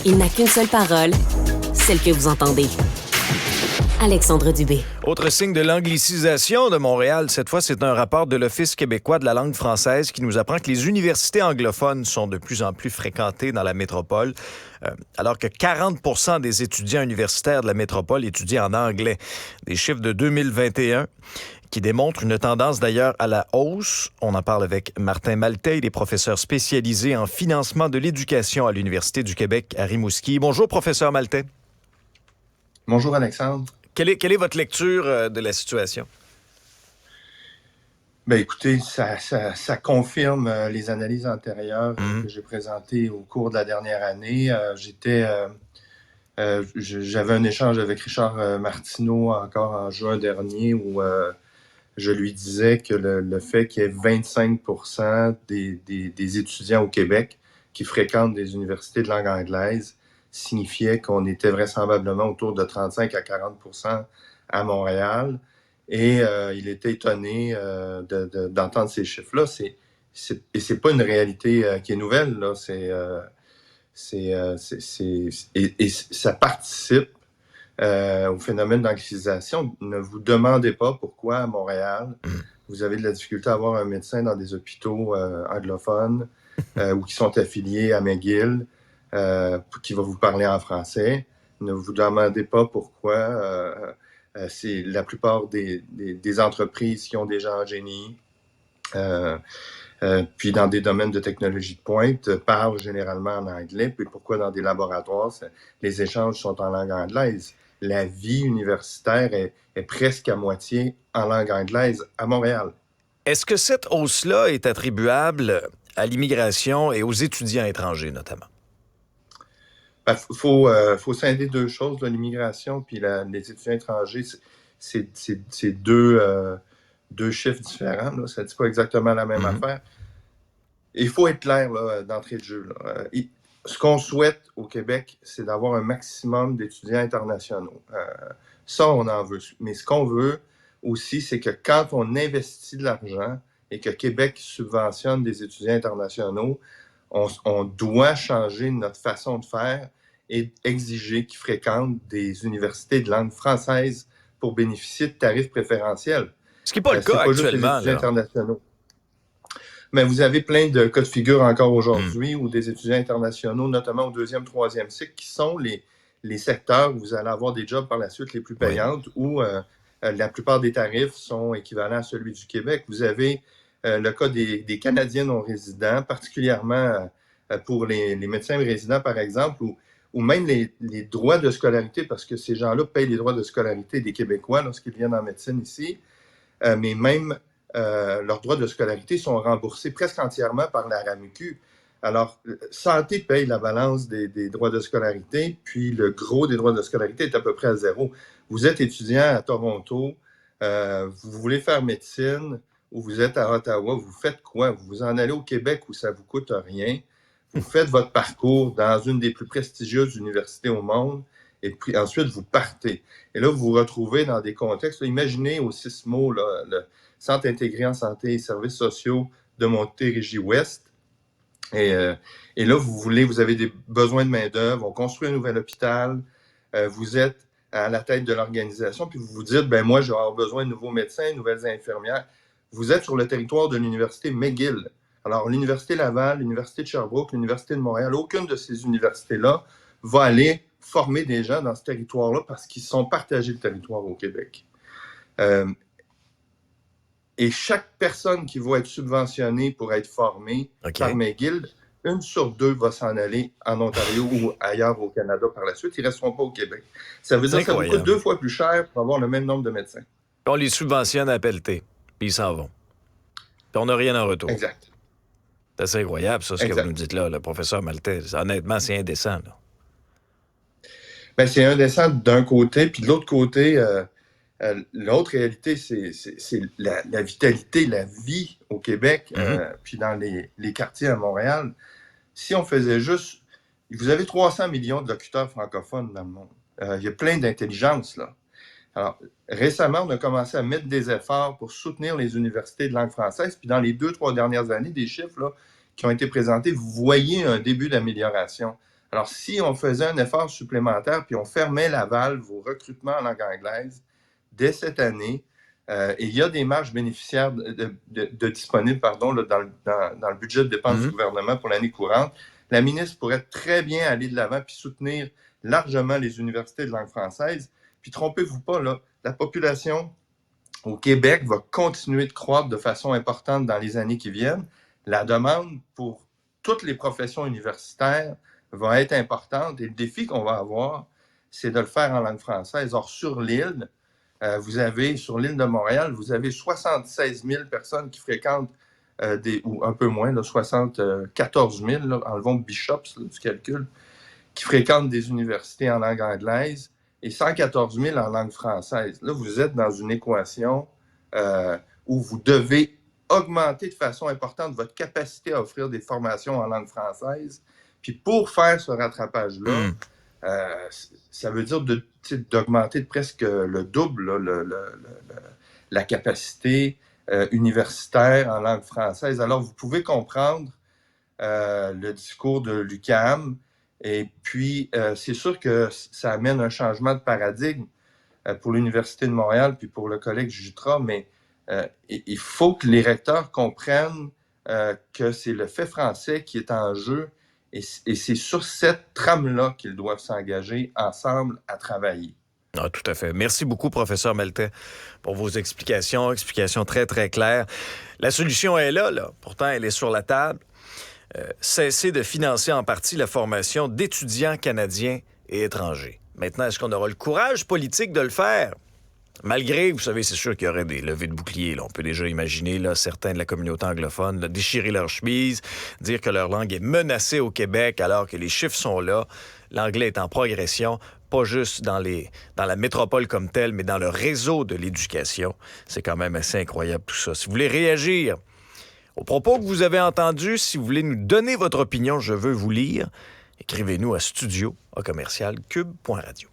Il n'a qu'une seule parole, celle que vous entendez. Alexandre Dubé. Autre signe de l'anglicisation de Montréal, cette fois, c'est un rapport de l'Office québécois de la langue française qui nous apprend que les universités anglophones sont de plus en plus fréquentées dans la métropole, alors que 40 % des étudiants universitaires de la métropole étudient en anglais. Des chiffres de 2021 qui démontrent une tendance d'ailleurs à la hausse. On en parle avec Martin Maltais, il est professeur spécialisé en financement de l'éducation à l'Université du Québec à Rimouski. Bonjour, professeur Maltais. Bonjour, Alexandre. Quelle est votre lecture de la situation? Bien, écoutez, ça confirme les analyses antérieures que j'ai présentées au cours de la dernière année. J'avais un échange avec Richard Martineau encore en juin dernier où je lui disais que le fait qu'il y ait 25 % des étudiants au Québec qui fréquentent des universités de langue anglaise signifiait qu'on était vraisemblablement autour de 35 à 40 % à Montréal. Et il était étonné d'entendre ces chiffres-là. Et c'est pas une réalité qui est nouvelle, là. Et ça participe au phénomène d'anglicisation. Ne vous demandez pas pourquoi à Montréal, vous avez de la difficulté à avoir un médecin dans des hôpitaux anglophones ou qui sont affiliés à McGill, qui va vous parler en français. Ne vous demandez pas pourquoi c'est la plupart des entreprises qui ont des gens en génie, puis dans des domaines de technologie de pointe, parlent généralement en anglais, puis pourquoi dans des laboratoires, les échanges sont en langue anglaise. La vie universitaire est presque à moitié en langue anglaise à Montréal. Est-ce que cette hausse-là est attribuable à l'immigration et aux étudiants étrangers, notamment? Il faut scinder deux choses, là, l'immigration puis les étudiants étrangers. C'est deux chiffres différents. Là. Ça ne dit pas exactement la même affaire. Il faut être clair là, d'entrée de jeu. Là. Ce qu'on souhaite au Québec, c'est d'avoir un maximum d'étudiants internationaux. Ça, on en veut. Mais ce qu'on veut aussi, c'est que quand on investit de l'argent et que Québec subventionne des étudiants internationaux, on doit changer notre façon de faire et exiger qu'ils fréquentent des universités de langue française pour bénéficier de tarifs préférentiels. Ce qui n'est pas le cas actuellement. Juste les étudiants internationaux. Mais vous avez plein de cas de figure encore aujourd'hui où des étudiants internationaux, notamment au deuxième, troisième cycle, qui sont les secteurs où vous allez avoir des jobs par la suite les plus payantes, où la plupart des tarifs sont équivalents à celui du Québec. Vous avez le cas des Canadiens non résidents, particulièrement pour les médecins résidents, par exemple, ou même les droits de scolarité, parce que ces gens-là payent les droits de scolarité des Québécois lorsqu'ils viennent en médecine ici, mais même leurs droits de scolarité sont remboursés presque entièrement par la RAMQ. Alors, Santé paye la balance des droits de scolarité, puis le gros des droits de scolarité est à peu près à zéro. Vous êtes étudiant à Toronto, vous voulez faire médecine, ou vous êtes à Ottawa, vous faites quoi? Vous vous en allez au Québec où ça ne vous coûte rien. Vous faites votre parcours dans une des plus prestigieuses universités au monde, et puis ensuite, vous partez. Et là, vous vous retrouvez dans des contextes. Là, imaginez au CISMO, là, le Centre intégré en santé et services sociaux de Montérégie-Ouest. Et là, vous avez des besoins de main-d'œuvre, on construit un nouvel hôpital, vous êtes à la tête de l'organisation, puis vous vous dites, ben moi, je vais avoir besoin de nouveaux médecins, de nouvelles infirmières. Vous êtes sur le territoire de l'université McGill. Alors, l'Université Laval, l'Université de Sherbrooke, l'Université de Montréal, aucune de ces universités-là va aller former des gens dans ce territoire-là parce qu'ils sont partagés le territoire au Québec. Et chaque personne qui va être subventionnée pour être formée par McGill, 1 sur 2 va s'en aller en Ontario ou ailleurs au Canada par la suite. Ils ne resteront pas au Québec. Ça veut dire que ça vous coûte 2 fois plus cher pour avoir le même nombre de médecins. On les subventionne à pelleter, puis ils s'en vont. Puis on n'a rien en retour. Exact. C'est assez incroyable, ça, ce que vous nous dites là, le professeur Maltais. Honnêtement, c'est indécent. Là. Ben, c'est indécent d'un côté, puis de l'autre côté, l'autre réalité, c'est la vitalité, la vie au Québec, puis dans les quartiers à Montréal. Si on faisait juste... Vous avez 300 millions de locuteurs francophones dans le monde. Il y a plein d'intelligence, là. Alors, récemment, on a commencé à mettre des efforts pour soutenir les universités de langue française, puis dans les 2-3 dernières années, des chiffres là, qui ont été présentés, vous voyez un début d'amélioration. Alors, si on faisait un effort supplémentaire, puis on fermait la valve au recrutement en langue anglaise dès cette année, et il y a des marges bénéficiaires disponibles là, dans le budget de dépenses du gouvernement pour l'année courante, la ministre pourrait très bien aller de l'avant puis soutenir largement les universités de langue française. Puis trompez-vous pas, là, la population au Québec va continuer de croître de façon importante dans les années qui viennent. La demande pour toutes les professions universitaires va être importante et le défi qu'on va avoir, c'est de le faire en langue française. Or, sur l'île, sur l'île de Montréal, vous avez 76 000 personnes qui fréquentent, ou un peu moins, là, 74 000, là, enlevons Bishops là, du calcul, qui fréquentent des universités en langue anglaise et 114 000 en langue française. Là, vous êtes dans une équation où vous devez augmenter de façon importante votre capacité à offrir des formations en langue française. Puis pour faire ce rattrapage-là, ça veut dire d'augmenter de presque le double là, la capacité universitaire en langue française. Alors, vous pouvez comprendre le discours de l'UQAM. Et puis, c'est sûr que ça amène un changement de paradigme pour l'Université de Montréal puis pour le Collège Jutra, mais il faut que les recteurs comprennent que c'est le fait français qui est en jeu et c'est sur cette trame-là qu'ils doivent s'engager ensemble à travailler. Ah, tout à fait. Merci beaucoup, professeur Maltais, pour vos explications très, très claires. La solution est là. Pourtant, elle est sur la table. Cesser de financer en partie la formation d'étudiants canadiens et étrangers. Maintenant, est-ce qu'on aura le courage politique de le faire? Malgré, vous savez, c'est sûr qu'il y aurait des levées de boucliers. Là. On peut déjà imaginer certains de la communauté anglophone déchirer leur chemise, dire que leur langue est menacée au Québec alors que les chiffres sont là. L'anglais est en progression, pas juste dans la métropole comme telle, mais dans le réseau de l'éducation. C'est quand même assez incroyable tout ça. Si vous voulez réagir aux propos que vous avez entendus, si vous voulez nous donner votre opinion, je veux vous lire. Écrivez-nous à studio@cube.radio.